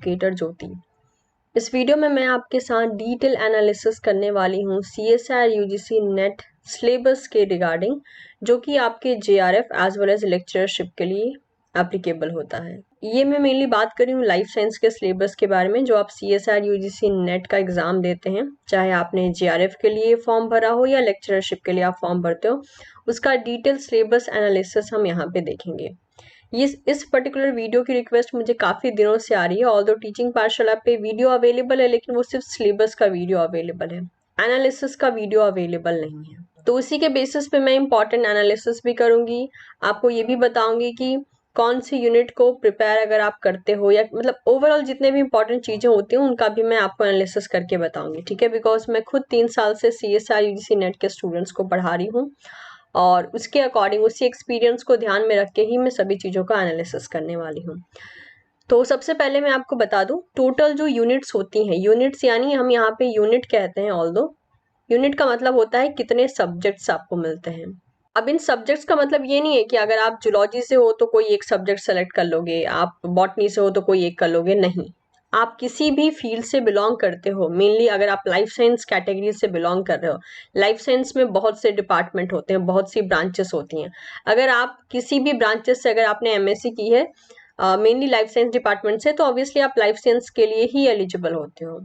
Educator ज्योति। इस video में मैं आपके साथ डिटेल एनालिसिस करने वाली हूँ CSIR UGC नेट सिलेबस के रिगार्डिंग, जो कि आपके JRF as well as lectureship के लिए एप्लीकेबल होता है। ये मैं मेनली बात कर रही हूँ लाइफ साइंस के सिलेबस के बारे में, जो आप CSIR UGC नेट का एग्जाम देते हैं, चाहे आपने JRF के लिए फॉर्म भरा हो या लेक्चरशिप के लिए आप फॉर्म भरते हो, उसका डिटेल सिलेबस एनालिसिस हम यहाँ पे देखेंगे। इस पर्टिकुलर वीडियो की रिक्वेस्ट मुझे काफ़ी दिनों से आ रही है। ऑल्दो टीचिंग पाठशाला पे वीडियो अवेलेबल है, लेकिन वो सिर्फ सिलेबस का वीडियो अवेलेबल है, एनालिसिस का वीडियो अवेलेबल नहीं है। तो उसी के बेसिस पे मैं इंपॉर्टेंट एनालिसिस भी करूंगी, आपको ये भी बताऊंगी कि कौन सी यूनिट को प्रिपेयर अगर आप करते हो, या मतलब ओवरऑल जितने भी इंपॉर्टेंट चीज़ें होती हैं उनका भी मैं आपको एनालिसिस करके बताऊंगी, ठीक है। बिकॉज मैं खुद 3 साल से CSIR UGC नेट के स्टूडेंट्स को पढ़ा रही हूँ, और उसके अकॉर्डिंग उसी एक्सपीरियंस को ध्यान में रख के ही मैं सभी चीज़ों का एनालिसिस करने वाली हूँ। तो सबसे पहले मैं आपको बता दूं, टोटल जो यूनिट्स होती हैं, यूनिट्स यानी हम यहाँ पे यूनिट कहते हैं, ऑल्दो यूनिट का मतलब होता है कितने सब्जेक्ट्स आपको मिलते हैं। अब इन सब्जेक्ट्स का मतलब ये नहीं है कि अगर आप जूलॉजी से हो तो कोई एक सब्जेक्ट सेलेक्ट कर लोगे, आप बॉटनी से हो तो कोई एक कर लोगे, नहीं। आप किसी भी फील्ड से बिलोंग करते हो, मेनली अगर आप लाइफ साइंस कैटेगरी से बिलोंग कर रहे हो, लाइफ साइंस में बहुत से डिपार्टमेंट होते हैं, बहुत सी ब्रांचेस होती हैं। अगर आप किसी भी ब्रांचेस से, अगर आपने MSc की है मेनली लाइफ साइंस डिपार्टमेंट से, तो ऑब्वियसली आप लाइफ साइंस के लिए ही एलिजिबल होते हो।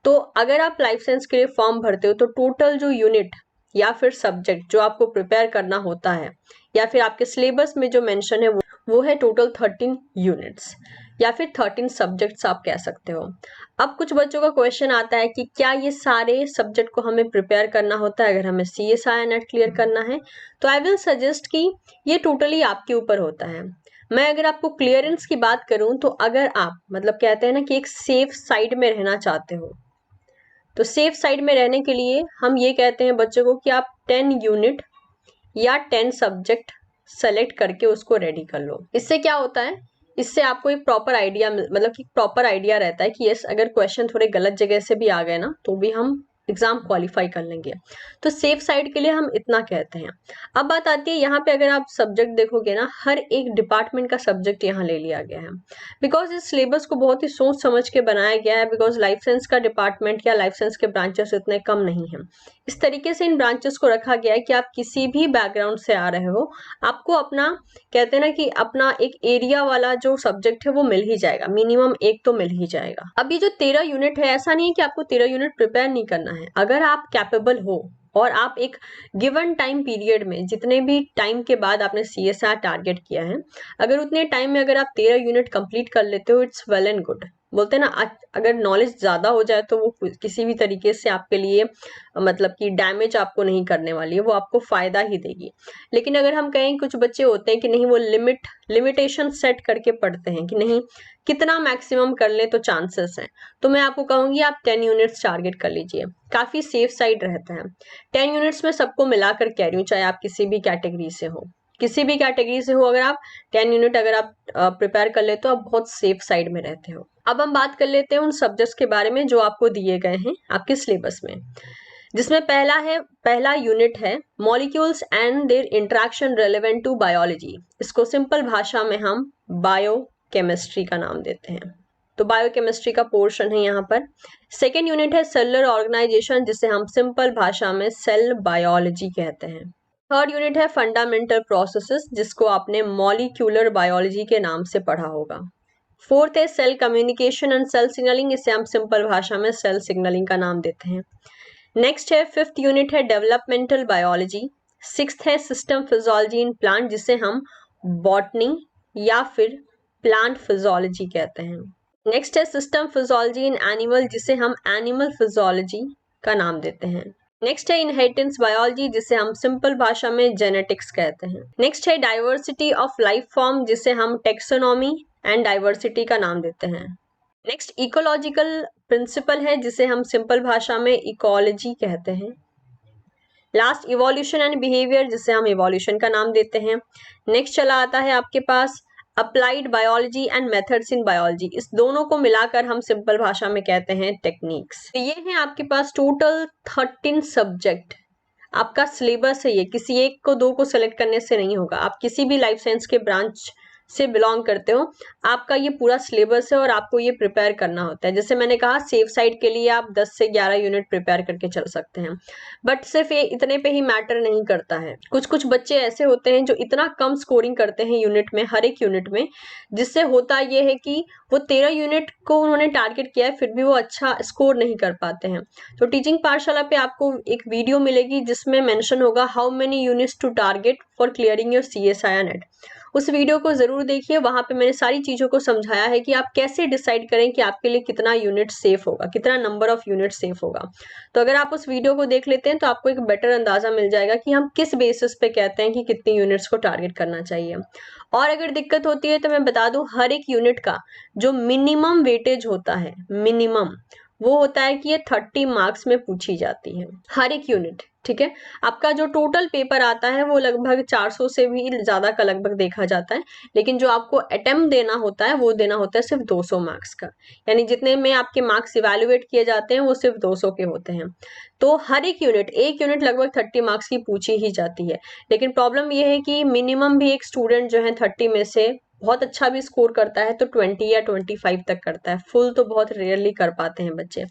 तो अगर आप लाइफ साइंस के लिए फॉर्म भरते हो तो टोटल जो यूनिट या फिर सब्जेक्ट जो आपको प्रिपेयर करना होता है, या फिर आपके सिलेबस में जो मेंशन है, वो है टोटल 13 यूनिट्स या फिर 13 सब्जेक्ट्स आप कह सकते हो। अब कुछ बच्चों का क्वेश्चन आता है कि क्या ये सारे सब्जेक्ट को हमें प्रिपेयर करना होता है अगर हमें CSIR नेट क्लियर करना है? तो आई विल सजेस्ट कि ये टोटली आपके ऊपर होता है। मैं अगर आपको क्लियरेंस की बात करूं, तो अगर आप मतलब कहते हैं ना कि एक सेफ साइड में रहना चाहते हो, तो सेफ साइड में रहने के लिए हम ये कहते हैं बच्चों को कि आप 10 यूनिट या 10 सब्जेक्ट सेलेक्ट करके उसको रेडी कर लो। इससे क्या होता है, इससे आपको एक प्रॉपर आइडिया मतलब कि प्रॉपर आइडिया रहता है कि यस, अगर क्वेश्चन थोड़े गलत जगह से भी आ गए ना, तो भी हम एग्जाम क्वालिफाई कर लेंगे। तो सेफ साइड के लिए हम इतना कहते हैं। अब बात आती है यहाँ पे, अगर आप सब्जेक्ट देखोगे ना, हर एक डिपार्टमेंट का सब्जेक्ट यहाँ ले लिया गया है, बिकॉज इस सिलेबस को बहुत ही सोच समझ के बनाया गया है। बिकॉज लाइफ साइंस का डिपार्टमेंट या लाइफ साइंस के ब्रांचेस इतने कम नहीं है, इस तरीके से इन ब्रांचेस को रखा गया है कि आप किसी भी बैकग्राउंड से आ रहे हो, आपको अपना कहते हैं ना कि अपना एक एरिया वाला जो सब्जेक्ट है वो मिल ही जाएगा, मिनिमम एक तो मिल ही जाएगा। अब ये जो 13 यूनिट है, ऐसा नहीं है कि आपको 13 यूनिट प्रिपेयर नहीं करना है। अगर आप कैपेबल हो और आप एक गिवन टाइम पीरियड में, जितने भी टाइम के बाद आपने CSIR टारगेट किया है, अगर उतने टाइम में अगर आप 13 यूनिट कंप्लीट कर लेते हो, इट्स वेल एंड गुड। बोलते हैं ना, अगर नॉलेज ज्यादा हो जाए तो वो किसी भी तरीके से आपके लिए मतलब कि डैमेज आपको नहीं करने वाली है, वो आपको फायदा ही देगी। लेकिन अगर हम कहें, कुछ बच्चे होते हैं कि नहीं, वो लिमिटेशन सेट करके पढ़ते हैं कि नहीं, कितना मैक्सिमम कर ले तो चांसेस हैं, तो मैं आपको कहूंगी आप 10 यूनिट्स टारगेट कर लीजिए, काफी सेफ साइड रहता है। 10 यूनिट्स में सबको मिलाकर कह रही हूँ, चाहे आप किसी भी कैटेगरी से हो, किसी भी कैटेगरी से हो, अगर आप 10 यूनिट अगर आप प्रिपेयर कर लेते हो, आप बहुत सेफ साइड में रहते हो। अब हम बात कर लेते हैं उन सब्जेक्ट्स के बारे में जो आपको दिए गए हैं आपके सिलेबस में, जिसमें पहला यूनिट है molecules and their interaction relevant to biology. इसको सिंपल भाषा में हम बायोकेमिस्ट्री का नाम देते हैं, तो बायोकेमिस्ट्री का पोर्शन है यहाँ पर। सेकेंड यूनिट है सेलुलर ऑर्गेनाइजेशन, जिसे हम सिंपल भाषा में सेल बायोलॉजी कहते हैं। थर्ड यूनिट है फंडामेंटल प्रोसेसेस, जिसको आपने मॉलिक्यूलर बायोलॉजी के नाम से पढ़ा होगा। फोर्थ है cell communication and cell signalling, इसे हम सिंपल भाषा में सेल सिग्नलिंग का नाम देते हैं। नेक्स्ट है फिफ्थ यूनिट है डेवलपमेंटल बायोलॉजी। सिक्स्थ है सिस्टम फिजियोलॉजी इन प्लांट, जिसे हम बॉटनी या फिर प्लांट फिजियोलॉजी कहते हैं। नेक्स्ट है सिस्टम फिजियोलॉजी इन एनिमल, जिसे हम एनिमल फिजियोलॉजी का नाम देते हैं। नेक्स्ट है इनहेरिटेंस बायोलॉजी, जिसे हम सिंपल भाषा में जेनेटिक्स कहते हैं। नेक्स्ट है डाइवर्सिटी ऑफ लाइफ फॉर्म, जिसे हम टेक्सोनॉमी एंड डाइवर्सिटी का नाम देते हैं। नेक्स्ट इकोलॉजिकल प्रिंसिपल है, जिसे हम सिंपल भाषा में इकोलॉजी कहते हैं। लास्ट इवोल्यूशन एंड बिहेवियर, जिसे हम इवोल्यूशन का नाम देते हैं। नेक्स्ट चला आता है आपके पास applied biology and methods in biology, इस दोनों को मिलाकर हम सिंपल भाषा में कहते हैं टेक्निक्स। तो ये है आपके पास टोटल 13 सब्जेक्ट, आपका सिलेबस है ये। किसी एक को दो को सेलेक्ट करने से नहीं होगा, आप किसी भी लाइफ साइंस के ब्रांच से बिलोंग करते हो, आपका ये पूरा सिलेबस है और आपको ये प्रिपेयर करना होता है। जैसे मैंने कहा सेफ साइड के लिए आप 10 से 11 यूनिट प्रिपेयर करके चल सकते हैं, बट सिर्फ ये इतने पे ही मैटर नहीं करता है। कुछ कुछ बच्चे ऐसे होते हैं जो इतना कम स्कोरिंग करते हैं यूनिट में, हर एक यूनिट में, जिससे होता ये है कि वो 13 यूनिट को उन्होंने टारगेट किया है, फिर भी वो अच्छा स्कोर नहीं कर पाते हैं। तो टीचिंग पाठशाला पे आपको एक वीडियो मिलेगी जिसमें मेंशन होगा how many units to target for clearing your CSIR net. उस वीडियो को जरूर देखिए, वहां पे मैंने सारी चीजों को समझाया है कि आप कैसे डिसाइड करें कि आपके लिए कितना यूनिट सेफ होगा, कितना नंबर ऑफ यूनिट सेफ होगा। तो अगर आप उस वीडियो को देख लेते हैं तो आपको एक बेटर अंदाजा मिल जाएगा कि हम किस बेसिस पे कहते हैं कि कितनी यूनिट्स को टारगेट करना चाहिए। और अगर दिक्कत होती है तो मैं बता दूं, हर एक यूनिट का जो मिनिमम वेटेज होता है, मिनिमम वो होता है कि ये 30 मार्क्स में पूछी जाती है, हर एक यूनिट। ठीक है, आपका जो टोटल पेपर आता है वो लगभग 400 से भी ज्यादा का लगभग देखा जाता है, लेकिन जो आपको अटेम्प्ट देना होता है वो देना होता है सिर्फ 200 मार्क्स का, यानी जितने में आपके मार्क्स इवेल्युएट किए जाते हैं वो सिर्फ 200 के होते हैं। तो हर एक यूनिट लगभग 30 मार्क्स की पूछी ही जाती है। लेकिन प्रॉब्लम ये है कि मिनिमम भी एक स्टूडेंट जो है 30 में से बहुत अच्छा भी स्कोर करता है तो 20 या 25 तक करता है, फुल तो बहुत रेयरली कर पाते हैं बच्चे।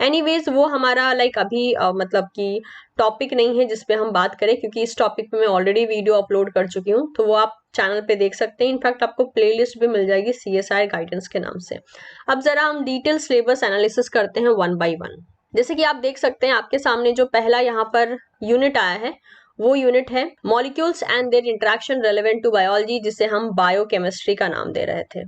एनीवेज वो हमारा अभी मतलब कि टॉपिक नहीं है जिसपे हम बात करें, क्योंकि इस टॉपिक पे मैं ऑलरेडी वीडियो अपलोड कर चुकी हूँ, तो वो आप चैनल पे देख सकते हैं। इनफैक्ट आपको प्लेलिस्ट भी मिल जाएगी CSIR गाइडेंस के नाम से। अब जरा हम डिटेल सिलेबस एनालिसिस करते हैं 1 by 1। जैसे कि आप देख सकते हैं आपके सामने जो पहला यहाँ पर यूनिट आया है वो यूनिट है molecules and their interaction relevant to biology, जिसे हम बायोकेमिस्ट्री का नाम दे रहे थे।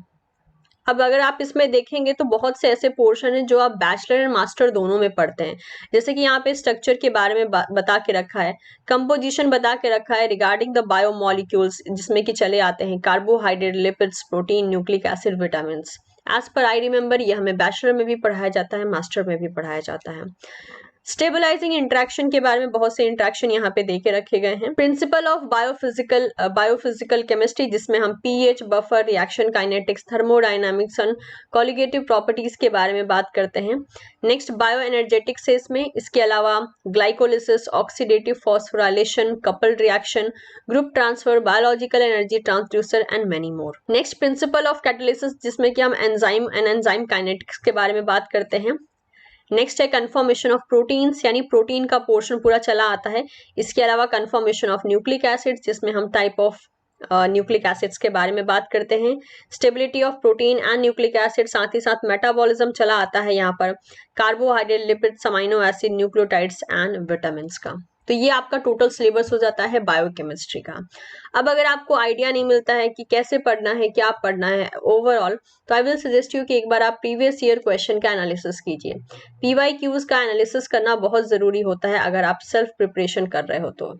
अब अगर आप इसमें देखेंगे तो बहुत से ऐसे पोर्शन है जो आप बैचलर एंड मास्टर दोनों में पढ़ते हैं। जैसे कि यहाँ पे स्ट्रक्चर के बारे में बता के रखा है, कंपोजिशन बता के रखा है रिगार्डिंग द बायोमोलिक्यूल्स, जिसमें कि चले आते हैं carbohydrate, lipids, protein, nucleic acid, vitamin. As per I remember ये हमें बैचलर में भी पढ़ाया जाता है, मास्टर में भी पढ़ाया जाता है। स्टेबलाइजिंग इंट्रैक्शन के बारे में बहुत से इंट्रैक्शन यहाँ पे देके रखे गए हैं। प्रिंसिपल ऑफ बायोफिजिकल केमिस्ट्री, जिसमें हम pH, buffer, reaction kinetics, thermodynamics and colligative properties के बारे में बात करते हैं। नेक्स्ट बायो एनर्जेटिक्स है इसमें, इसके अलावा glycolysis, oxidative phosphorylation, coupled reaction, group transfer, biological energy transducer and many more. Next principle of catalysis, जिसमें कि हम एंजाइम एंड एंजाइम काइनेटिक्स के बारे में बात करते हैं। नेक्स्ट है कन्फॉर्मेशन ऑफ प्रोटीन्स, यानी प्रोटीन का पोर्शन पूरा चला आता है। इसके अलावा कन्फॉर्मेशन ऑफ न्यूक्लिक एसिड्स, जिसमें हम टाइप ऑफ न्यूक्लिक एसिड्स के बारे में बात करते हैं। Stability of protein and nucleic acid, साथ ही साथ मेटाबॉलिज्म चला आता है यहाँ पर, carbohydrate, lipids, amino acid, nucleotides and vitamins का। तो ये आपका टोटल सिलेबस हो जाता है बायोकेमिस्ट्री का। अब अगर आपको आइडिया नहीं मिलता है कि कैसे पढ़ना है, क्या पढ़ना है ओवरऑल, तो आई विल सजेस्ट यू कि एक बार आप प्रीवियस ईयर क्वेश्चन का एनालिसिस कीजिए। PYQs का एनालिसिस करना बहुत जरूरी होता है अगर आप सेल्फ प्रिपरेशन कर रहे हो तो।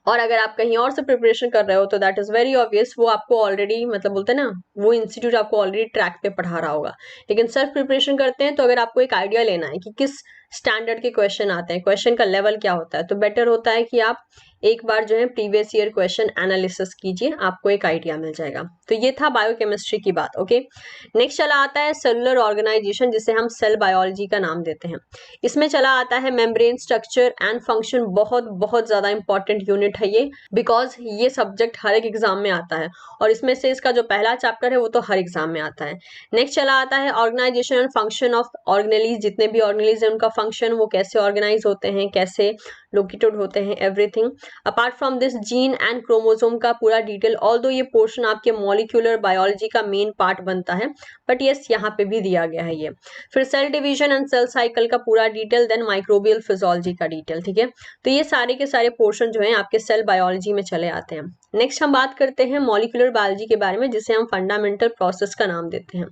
और अगर आप कहीं और से प्रिपरेशन कर रहे हो तो दैट इज वेरी ऑब्वियस, वो आपको ऑलरेडी मतलब बोलते हैं ना, वो इंस्टीट्यूट आपको ऑलरेडी ट्रैक पे पढ़ा रहा होगा। लेकिन सेल्फ प्रिपरेशन करते हैं तो अगर आपको एक आइडिया लेना है कि किस स्टैंडर्ड के क्वेश्चन आते हैं, क्वेश्चन का लेवल क्या होता है, तो बेटर होता है कि आप एक बार जो है प्रीवियस ईयर क्वेश्चन एनालिसिस कीजिए, आपको एक आइडिया मिल जाएगा। तो ये था बायोकेमिस्ट्री की बात। ओके, नेक्स्ट चला आता है सेलुलर ऑर्गेनाइजेशन, जिसे हम सेल बायोलॉजी का नाम देते हैं। इसमें चला आता है मेम्ब्रेन स्ट्रक्चर एंड फंक्शन, बहुत बहुत ज्यादा इंपॉर्टेंट यूनिट है ये, बिकॉज ये सब्जेक्ट हर एक एग्जाम में आता है और इसमें से इसका जो पहला चैप्टर है वो तो हर एग्जाम में आता है। नेक्स्ट चला आता है organisation and function of organelles, जितने भी ऑर्गेनेलीज है उनका फंक्शन, वो कैसे ऑर्गेनाइज होते हैं, कैसे लोकेटेड होते हैं, everything. Apart from this gene and chromosome का पूरा डिटेल, ऑल्दो ये पोर्शन आपके मॉलिक्यूलर बायोलॉजी का मेन पार्ट बनता है, बट यस यहाँ पे भी दिया गया है ये। फिर cell division and cell cycle का पूरा डिटेल, देन माइक्रोबियल फिजियोलॉजी का डिटेल। ठीक है, तो ये सारे के सारे पोर्शन जो है आपके सेल बायोलॉजी में चले आते हैं। नेक्स्ट हम बात करते हैं मॉलिक्यूलर बायोलॉजी के बारे में, जिसे हम फंडामेंटल प्रोसेस का नाम देते हैं।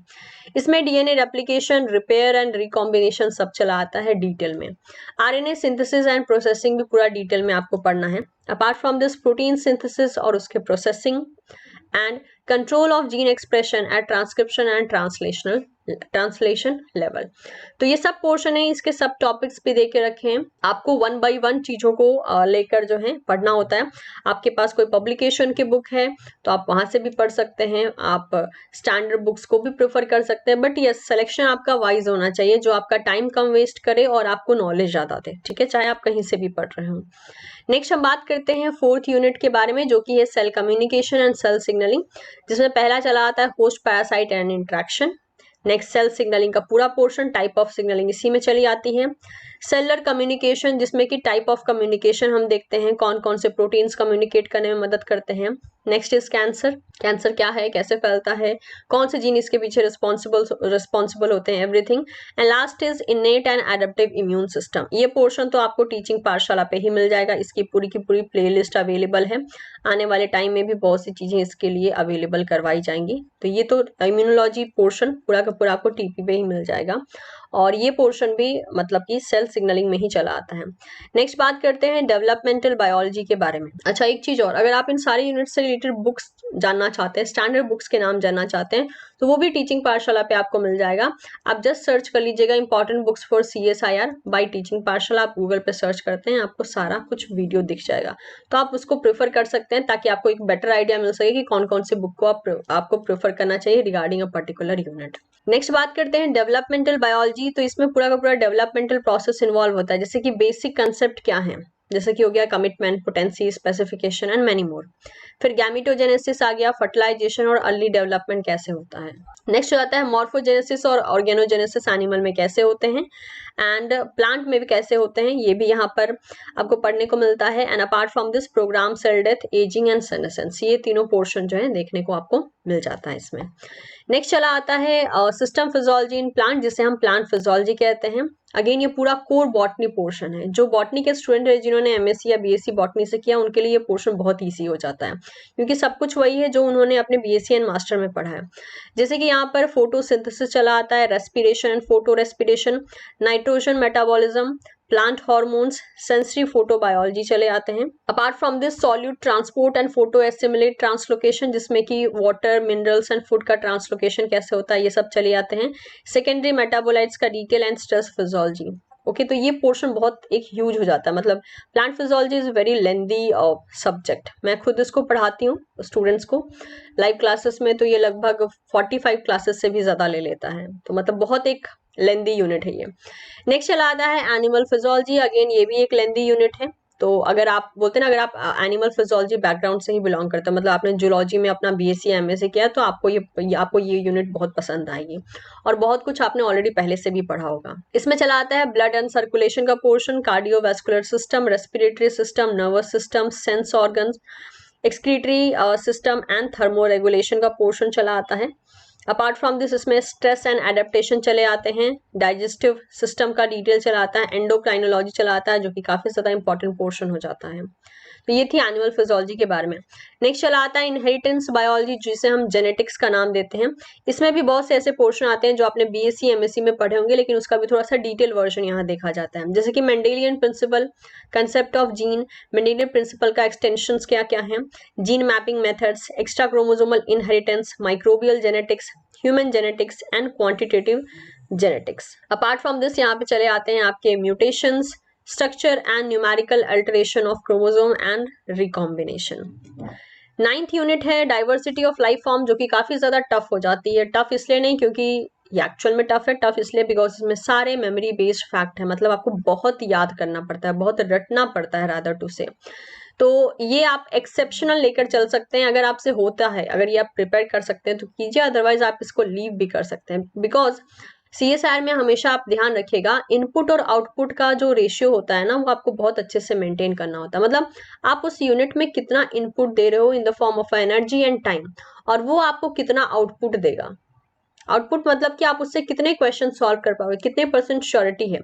इसमें DNA replication, repair and recombination सब चला आता है डिटेल में। आरएनए सिंथेसिस एंड प्रोसेसिंग भी पूरा डिटेल में आपको पढ़ना है। Apart from this protein synthesis और उसके processing and control of gene expression at transcription and translational translation level. तो ये सब पोर्शन है, इसके सब टॉपिक्स भी दे के रखे हैं। आपको 1 बाय 1 चीजों को लेकर जो है पढ़ना होता है। आपके पास कोई पब्लिकेशन की बुक है तो आप वहां से भी पढ़ सकते हैं, आप स्टैंडर्ड बुक्स को भी प्रेफर कर सकते हैं, बट यस सिलेक्शन आपका वाइज होना चाहिए जो आपका टाइम कम वेस्ट करे और आपको नॉलेज ज्यादा दे, ठीक है, चाहे आप कहीं से भी पढ़ रहे हो। नेक्स्ट हम बात करते हैं 4th यूनिट के बारे में, जो कि है cell communication and cell signalling, जिसमें पहला चला आता है host parasite and interaction. Next cell signalling का पूरा पोर्शन, टाइप ऑफ सिग्नलिंग इसी में चली आती है। सेलुलर कम्युनिकेशन, जिसमें कि टाइप ऑफ कम्युनिकेशन हम देखते हैं, कौन कौन से प्रोटीन्स कम्युनिकेट करने में मदद करते हैं। नेक्स्ट इज कैंसर, कैंसर क्या है, कैसे फैलता है, कौन से जीन इसके पीछे रिस्पॉन्सिबल होते हैं, everything. And last is इनेट and adaptive immune system. ये पोर्शन तो आपको टीचिंग पाठशाला पे ही मिल जाएगा, इसकी पूरी की पूरी प्लेलिस्ट अवेलेबल है। आने वाले टाइम में भी बहुत सी चीजें इसके लिए अवेलेबल करवाई जाएंगी। तो ये तो इम्यूनोलॉजी पोर्शन पूरा का पूरा आपको टीपी पे ही मिल जाएगा, और ये पोर्शन भी मतलब कि सेल सिग्नलिंग में ही चला आता है। नेक्स्ट बात करते हैं डेवलपमेंटल बायोलॉजी के बारे में। अच्छा, एक चीज और, अगर आप इन सारी यूनिट से रिलेटेड बुक्स जानना चाहते हैं, स्टैंडर्ड बुक्स के नाम जानना चाहते हैं, तो वो भी टीचिंग पाठशाला पे आपको मिल जाएगा। आप जस्ट सर्च कर लीजिएगा important books for CSIR bye teaching पाठशाला, आप गूगल पे सर्च करते हैं, आपको सारा कुछ वीडियो दिख जाएगा, तो आप उसको प्रेफर कर सकते हैं ताकि आपको एक बेटर आइडिया मिल सके कि कौन कौन से बुक को आपको प्रेफर करना चाहिए regarding a particular unit. Next बात करते हैं डेवलपमेंटल बायोलॉजी। तो इसमें पूरा का पूरा डेवलपमेंटल प्रोसेस इन्वॉल्व होता है, जैसे कि बेसिक कंसेप्ट क्या है, जैसे कि हो गया commitment, potency, specification and many more. फिर गैमेटोजेनेसिस आ गया, फर्टिलाइजेशन और अर्ली डेवलपमेंट कैसे होता है। नेक्स्ट आता है मॉर्फोजेनेसिस और ऑर्गेनोजेनेसिस, एनिमल में कैसे होते हैं एंड प्लांट में भी कैसे होते हैं, ये भी यहाँ पर आपको पढ़ने को मिलता है। And apart from this programme, cell death, ageing and senescence, ये तीनों पोर्शन जो है देखने को आपको मिल जाता है इसमें। नेक्स्ट चला आता है सिस्टम फिजियोलॉजी इन प्लांट, जिसे हम प्लांट फिजियोलॉजी कहते हैं। अगेन ये पूरा कोर बॉटनी पोर्शन है, जो बॉटनी के स्टूडेंट है जिन्होंने MSc या BSc बॉटनी से किया, उनके लिए ये पोर्शन बहुत ईजी हो जाता है, क्योंकि सब कुछ वही है जो उन्होंने अपने BSc एंड मास्टर में पढ़ा है। जैसे कि यहाँ पर फोटोसिंथेसिस चला आता है, respiration and photo respiration, nitrogen metabolism, plant hormones, sensory photobiology चले आते हैं। Apart from this solute transport and photo assimilate translocation, जिसमें कि वाटर, मिनरल्स एंड फूड का ट्रांसलोकेशन कैसे होता है, ये सब चले आते हैं। सेकेंडरी मेटाबोलाइट्स का detail and stress physiology. Okay, तो ये पोर्शन बहुत एक ह्यूज हो जाता है, मतलब plant physiology is very lengthy subject. मैं खुद इसको पढ़ाती हूँ स्टूडेंट्स को लाइव क्लासेस में, तो ये लगभग 45 क्लासेस से भी ज्यादा ले लेता है, तो मतलब बहुत एक लेंदी यूनिट है ये। नेक्स्ट चला आता है एनिमल फिजियोलॉजी, अगेन ये भी एक लेंदी यूनिट है। तो अगर आप बोलते हैं ना, अगर आप एनिमल फिजियोलॉजी बैकग्राउंड से ही बिलोंग करते हैं, मतलब आपने जूलॉजी में अपना BSc या MSc किया, तो आपको ये यूनिट बहुत पसंद आएगी, और बहुत कुछ आपने ऑलरेडी पहले से भी पढ़ा होगा। इसमें चला आता है ब्लड एंड सर्कुलेशन का portion, cardiovascular system, respiratory system, nervous system, sense organs, excretory system and thermo regulation का पोर्शन चला आता है। अपार्ट फ्रॉम दिस इसमें स्ट्रेस एंड एडेप्टेशन चले आते हैं, डाइजेस्टिव सिस्टम का डिटेल चला आता है, एंडोक्राइनोलॉजी चला आता है, जो कि काफी ज्यादा इंपॉर्टेंट पोर्शन हो जाता है। तो ये थी एनिमल फिजियोलॉजी के बारे में। नेक्स्ट चला आता है इनहेरिटेंस बायोलॉजी, जिसे हम जेनेटिक्स का नाम देते हैं। इसमें भी बहुत से ऐसे पोर्शन आते हैं जो आपने BSc MSc में पढ़े होंगे, लेकिन उसका भी थोड़ा सा डिटेल वर्जन यहाँ देखा जाता है, जैसे कि Mendelian principle, concept of gene, Mendelian principle का एक्सटेंशंस क्या क्या हैं, gene mapping methods, extra chromosomal inheritance, microbial genetics, human genetics and quantitative genetics. Apart from this यहाँ पे चले आते हैं आपके mutations, structure and numerical alteration of chromosome and recombination. 9th unit है डाइवर्सिटी ऑफ लाइफ फॉर्म, जो कि काफी ज्यादा टफ हो जाती है। टफ इसलिए नहीं क्योंकि ये एक्चुअल में टफ है, टफ इसलिए बिकॉज इसमें सारे मेमोरी बेस्ड फैक्ट है, मतलब आपको बहुत याद करना पड़ता है, बहुत रटना पड़ता है रादर टू से। तो ये आप एक्सेप्शनल लेकर चल सकते हैं, अगर आपसे होता है, अगर ये आप प्रिपेयर कर सकते हैं तो कीजिए, अदरवाइज आप इसको लीव भी कर सकते हैं। बिकॉज CSIR में हमेशा आप ध्यान रखिएगा, इनपुट और आउटपुट का जो रेशियो होता है ना, वो आपको बहुत अच्छे से मेंटेन करना होता है। मतलब आप उस यूनिट में कितना इनपुट दे रहे हो in the form of energy and time, और वो आपको कितना आउटपुट देगा। आउटपुट मतलब कि आप उससे कितने क्वेश्चन सॉल्व कर पाओगे, कितने % श्योरिटी है।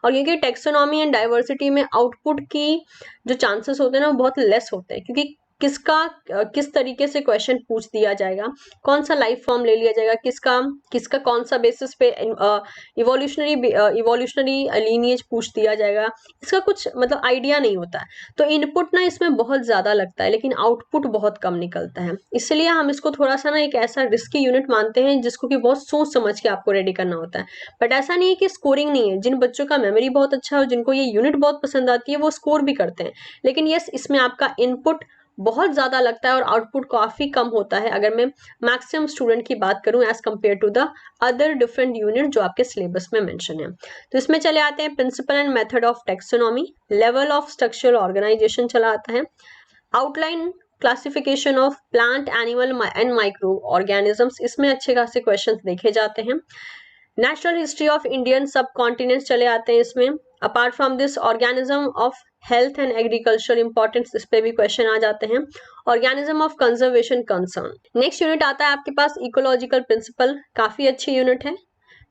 और क्योंकि टेक्सोनॉमी एंड डाइवर्सिटी में आउटपुट की जो चांसेस होते हैं ना, वो बहुत लेस होते हैं, क्योंकि किस तरीके से क्वेश्चन पूछ दिया जाएगा, कौन सा लाइफ फॉर्म ले लिया जाएगा, किसका कौन सा बेसिस पे इवोल्यूशनरी लीनिएज पूछ दिया जाएगा, इसका कुछ मतलब आइडिया नहीं होता है। तो इनपुट ना इसमें बहुत ज्यादा लगता है लेकिन आउटपुट बहुत कम निकलता है, इसलिए हम इसको थोड़ा सा ना एक ऐसा रिस्की यूनिट मानते हैं जिसको कि बहुत सोच समझ के आपको रेडी करना होता है। बट ऐसा नहीं है कि स्कोरिंग नहीं है, जिन बच्चों का मेमोरी बहुत अच्छा है, जिनको ये यूनिट बहुत पसंद आती है, वो स्कोर भी करते हैं। लेकिन यस, इसमें आपका इनपुट बहुत ज्यादा लगता है और आउटपुट काफी कम होता है अगर मैं मैक्सिमम स्टूडेंट की बात करूं as compare to the other different unit जो आपके सिलेबस में मेंशन है। तो इसमें चले आते हैं principle and method of taxonomy, level of structural organisation चला आता है, outline classification of plant animal and micro organisms, इसमें अच्छे खासे क्वेश्चंस देखे जाते हैं। National history of Indian subcontinents चले आते हैं इसमें। Apart from this organism of health and agriculture importance, इस पे भी क्वेश्चन आ जाते हैं। Organism of conservation concern. Next unit आता है आपके पास इकोलॉजिकल प्रिंसिपल, काफी अच्छी यूनिट है।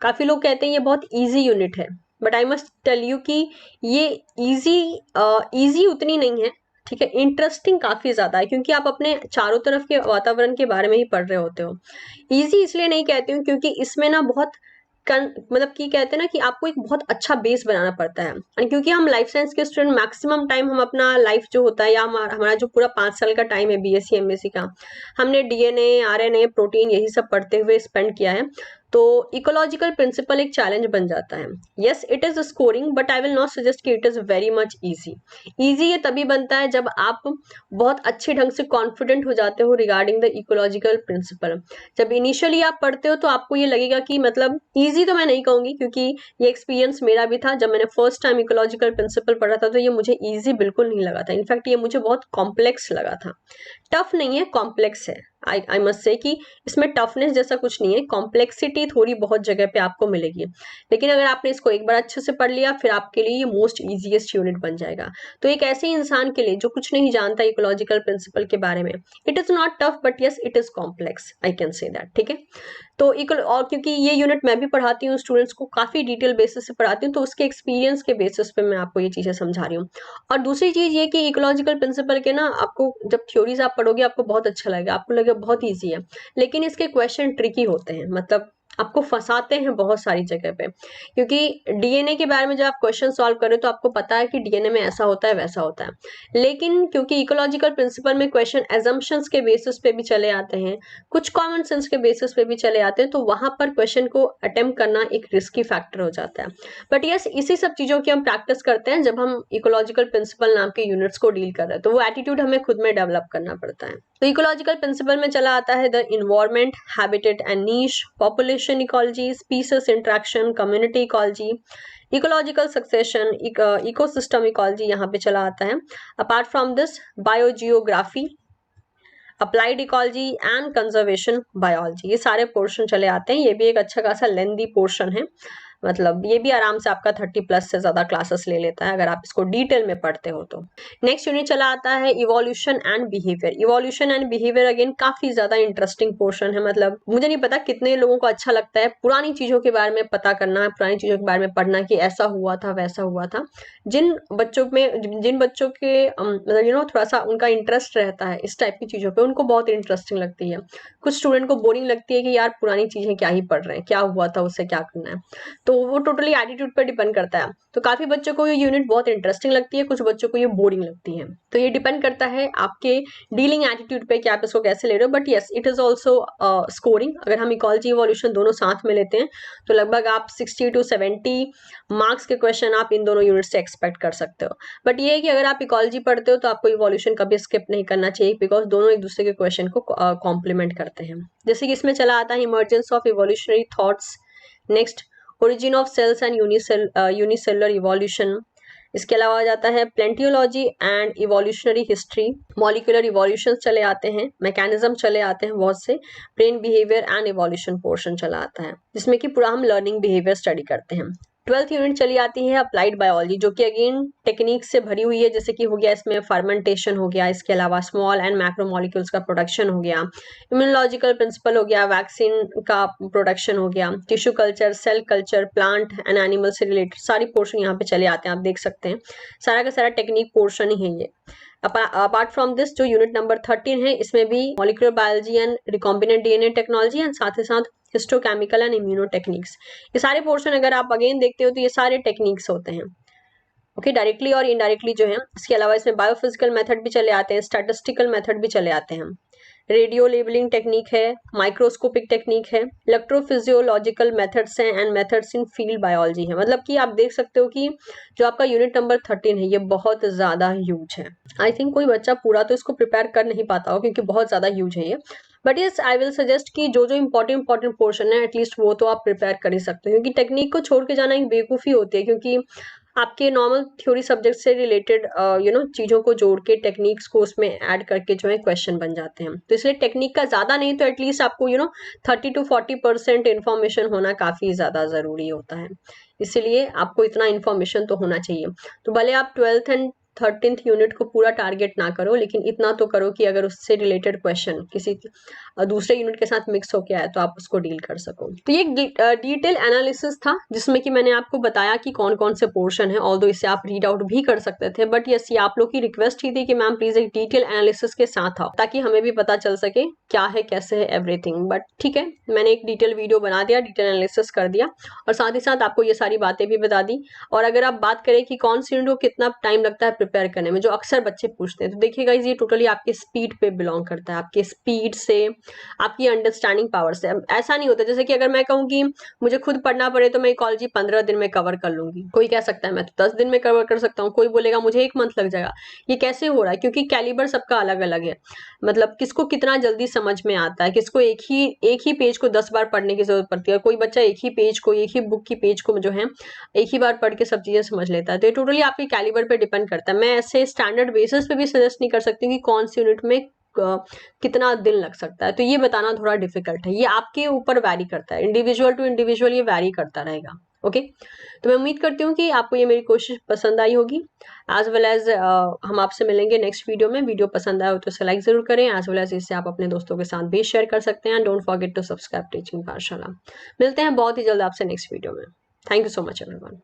काफी लोग कहते हैं ये बहुत इजी यूनिट है, but I must tell you कि ये इजी उतनी नहीं है, ठीक है। इंटरेस्टिंग काफी ज्यादा है क्योंकि आप अपने चारों तरफ के वातावरण के बारे में ही पढ़ रहे होते हो। इजी इसलिए नहीं कहती हूँ क्योंकि इसमें ना बहुत मतलब कि कहते हैं ना कि आपको एक बहुत अच्छा बेस बनाना पड़ता है, और क्योंकि हम लाइफ साइंस के स्टूडेंट मैक्सिमम टाइम हम अपना लाइफ जो होता है या हमारा जो पूरा 5 साल का टाइम है बीएससी एमएससी का, हमने डीएनए आरएनए प्रोटीन यही सब पढ़ते हुए स्पेंड किया है। तो इकोलॉजिकल प्रिंसिपल एक चैलेंज बन जाता है। Yes, it is scoring but I will not suggest कि it is very much easy. Easy ये तभी बनता है जब आप बहुत अच्छे ढंग से कॉन्फिडेंट हो जाते हो रिगार्डिंग द इकोलॉजिकल प्रिंसिपल। जब इनिशियली आप पढ़ते हो तो आपको ये लगेगा कि मतलब इजी तो मैं नहीं कहूंगी क्योंकि ये एक्सपीरियंस मेरा भी था। जब मैंने फर्स्ट टाइम इकोलॉजिकल प्रिंसिपल पढ़ा था तो ये मुझे इजी बिल्कुल नहीं लगा था, इनफैक्ट ये मुझे बहुत कॉम्प्लेक्स लगा था। टफ नहीं है, कॉम्प्लेक्स है। आई मस्ट से कि इसमें टफनेस जैसा कुछ नहीं है, कॉम्प्लेक्सिटी थोड़ी बहुत जगह पे आपको मिलेगी, लेकिन अगर आपने इसको एक बार अच्छे से पढ़ लिया फिर आपके लिए ये मोस्ट इजीएस्ट यूनिट बन जाएगा। तो एक ऐसे इंसान के लिए जो कुछ नहीं जानता इकोलॉजिकल प्रिंसिपल के बारे में, it is not tough but yes it is complex, I can say that, ठीक है। तो और क्योंकि ये यूनिट मैं भी पढ़ाती हूँ स्टूडेंट्स को, काफी डिटेल बेसिस से पढ़ाती हूँ, तो उसके एक्सपीरियंस के बेसिस पे मैं आपको ये चीजें समझा रही हूँ। और दूसरी चीज ये कि इकोलॉजिकल प्रिंसिपल के ना आपको जब थ्योरीज आप पढ़ोगे आपको बहुत अच्छा लगेगा, आपको लगेगा बहुत ईजी है, लेकिन इसके क्वेश्चन ट्रिकी होते हैं, मतलब आपको फंसाते हैं बहुत सारी जगह पे। क्योंकि डीएनए के बारे में जब आप क्वेश्चन सॉल्व करें तो आपको पता है कि डीएनए में ऐसा होता है वैसा होता है, लेकिन क्योंकि इकोलॉजिकल प्रिंसिपल में क्वेश्चन एजम्पशंस के बेसिस पे भी चले आते हैं, कुछ कॉमन सेंस के बेसिस पे भी चले आते हैं, तो वहां पर क्वेश्चन को अटेम्प्ट करना एक रिस्की फैक्टर हो जाता है। बट यस, इसी सब चीजों की हम प्रैक्टिस करते हैं जब हम इकोलॉजिकल प्रिंसिपल नाम के यूनिट्स को डील कर रहे हैं, तो वो एटीट्यूड हमें खुद में डेवलप करना पड़ता है। तो इकोलॉजिकल प्रिंसिपल में चला आता है the environment, habitat and niche, population ecology, species interaction, community ecology, ecological succession, ecosystem ecology यहाँ पे चला आता है। Apart from this biogeography, applied ecology and conservation biology, ये सारे पोर्शन चले आते हैं। ये भी एक अच्छा खासा लेंदी पोर्शन है, मतलब ये भी आराम से आपका 30+ से ज्यादा क्लासेस ले लेता है अगर आप इसको डिटेल में पढ़ते हो तो। नेक्स्ट यूनिट चला आता है evolution and behaviour. Evolution and behaviour again काफी ज्यादा इंटरेस्टिंग पोर्शन है, मतलब मुझे नहीं पता कितने लोगों को अच्छा लगता है पुरानी चीजों के बारे में पता करना, पुरानी चीजों के बारे में पढ़ना कि ऐसा हुआ था वैसा हुआ था। जिन बच्चों के मतलब थोड़ा सा उनका इंटरेस्ट रहता है इस टाइप की चीजों पे, उनको बहुत इंटरेस्टिंग लगती है। कुछ स्टूडेंट को बोरिंग लगती है कि यार पुरानी चीजें क्या ही पढ़ रहे हैं, क्या हुआ था उससे क्या करना है। तो वो टोटली एटीट्यूड पर डिपेंड करता है। तो काफी बच्चों को ये यूनिट बहुत इंटरेस्टिंग लगती है, कुछ बच्चों को ये बोरिंग लगती है। तो ये डिपेंड करता है आपके डीलिंग एटीट्यूड पे कि आप इसको कैसे ले रहे हो। But yes, it is also scoring. अगर हम इकोलॉजी इवोल्यूशन दोनों साथ में लेते हैं तो लगभग आप 60 to 70 मार्क्स के क्वेश्चन आप इन दोनों यूनिट से एक्सपेक्ट कर सकते हो। बट ये है कि अगर आप इकोलॉजी पढ़ते हो तो आपको इवोल्यूशन कभी स्किप नहीं करना चाहिए, बिकॉज दोनों एक दूसरे के क्वेश्चन को कॉम्प्लीमेंट करते हैं। जैसे कि इसमें चला आता है emergence of evolutionary thoughts, next origin of cells and unicellular evolution, इसके अलावा आ जाता है palaeontology and evolutionary history, molecular evolution चले आते हैं, मैकेनिज्म चले आते हैं बहुत से, brain behaviour and evolution portion चला आता है जिसमें कि पूरा हम लर्निंग बिहेवियर स्टडी करते हैं। 12th यूनिट चली आती है अप्लाइड बायोलॉजी, जो कि अगेन टेक्निक से भरी हुई है, जैसे कि हो गया इसमें फर्मेंटेशन हो गया, इसके अलावा स्मॉल एंड मैक्रो मॉलिक्यूल्स का प्रोडक्शन हो गया, इम्यूनोलॉजिकल प्रिंसिपल हो गया, वैक्सीन का प्रोडक्शन हो गया, tissue culture, cell culture, plant and animal से रिलेटेड सारी पोर्शन यहाँ पे चले आते हैं, आप देख सकते हैं सारा का सारा टेक्निक पोर्शन ही है ये। अपार्ट फ्रॉम दिस जो यूनिट नंबर 13 है इसमें भी molecular biology and recombinant DNA technology and साथ ही साथ हिस्टोकेमिकल एंड इम्यूनो टेक्निक्स, ये सारे पोर्शन अगर आप अगेन देखते हो तो ये सारे टेक्निक्स होते हैं। ओके, डायरेक्टली और इनडायरेक्टली जो है। इसके अलावा इसमें बायोफिजिकल मेथड भी चले आते हैं, स्टैटिस्टिकल मेथड भी चले आते हैं, रेडियो लेबलिंग टेक्निक है, माइक्रोस्कोपिक टेक्निक है, इलेक्ट्रोफिजियोलॉजिकल मेथड्स हैं and methods in field biology है। मतलब कि आप देख सकते हो कि जो आपका यूनिट नंबर 13 है ये बहुत ज्यादा ह्यूज है। आई थिंक कोई बच्चा पूरा तो इसको प्रिपेयर कर नहीं पाता हो क्योंकि बहुत ज्यादा ह्यूज है ये, but yes I will suggest कि जो जो इंपॉर्टेंट पोर्शन है एटलीस्ट वो तो आप प्रिपेयर कर ही सकते हो, क्योंकि टेक्निक को छोड़ के जाना एक बेवकूफ़ी होती है, क्योंकि आपके नॉर्मल थ्योरी सब्जेक्ट से रिलेटेड चीज़ों को जोड़ के टेक्निक्स को उसमें ऐड करके जो है क्वेश्चन बन जाते हैं। तो इसलिए टेक्निक का ज़्यादा नहीं तो एटलीस्ट आपको 30 to 40% इन्फॉर्मेशन होना काफ़ी ज़्यादा ज़रूरी होता है। इसलिए आपको इतना इन्फॉर्मेशन तो होना चाहिए। तो भले आप 12th एंड 13th यूनिट को पूरा टारगेट ना करो, लेकिन इतना तो करो कि अगर उससे रिलेटेड क्वेश्चन किसी दूसरे यूनिट के साथ मिक्स होके आए तो आप उसको डील कर सको। तो ये डिटेल एनालिसिस था जिसमें कि मैंने आपको बताया कि कौन कौन से पोर्शन है, ऑल्दो इसे आप रीड आउट भी कर सकते थे, बट यस ये आप लोग की रिक्वेस्ट ही थी कि मैम प्लीज एक डिटेल एनालिसिस के साथ आओ ताकि हमें भी पता चल सके क्या है कैसे है एवरीथिंग। बट ठीक है, मैंने एक डिटेल वीडियो बना दिया, डिटेल एनालिसिस कर दिया और साथ ही साथ आपको ये सारी बातें भी बता दी। और अगर आप बात करें कि कौन सी यूनिट को कितना टाइम लगता है प्रिपेयर करने में, जो अक्सर बच्चे पूछते हैं, तो देखिए गाइस ये टोटली आपके स्पीड पे बिलोंग करता है, आपके स्पीड से, आपकी अंडरस्टैंडिंग पावर से। ऐसा नहीं होता जैसे कि अगर मैं कहूँ कि मुझे खुद पढ़ना पड़े तो मैं इकोलॉजी 15 दिन में कवर कर लूंगी, कोई कह सकता है मैं तो 10 दिन में कवर कर सकता हूँ, कोई बोलेगा मुझे 1 मंथ लग जाएगा। ये कैसे हो रहा है? क्योंकि कैलिबर सबका अलग अलग है, मतलब किसको कितना जल्दी समझ में आता है, किसको एक ही पेज को 10 बार पढ़ने की जरूरत पड़ती है, कोई बच्चा एक ही पेज को, एक ही बुक की पेज को जो है एक ही बार पढ़ के सब चीजें समझ लेता है। तो ये टोटली आपके कैलिबर पे डिपेंड करता है। मैं ऐसे स्टैंडर्ड बेसिस पे भी सजेस्ट नहीं कर सकती कि कौन सी यूनिट में कितना दिन लग सकता है, तो ये बताना थोड़ा डिफिकल्ट है, ये आपके ऊपर वैरी करता है, इंडिविजुअल टू इंडिविजुअल ये वैरी करता रहेगा। ओके, तो मैं उम्मीद करती हूँ कि आपको ये मेरी कोशिश पसंद आई होगी, एज वेल एज हम आपसे मिलेंगे नेक्स्ट वीडियो में। वीडियो पसंद आया हो तो इसे लाइक जरूर करें, एज वेल एज इसे आप अपने दोस्तों के साथ भी शेयर कर सकते हैं। Don't forget to subscribe teaching Pathshala. मिलते हैं बहुत ही जल्द आपसे नेक्स्ट वीडियो में। Thank you so much everyone.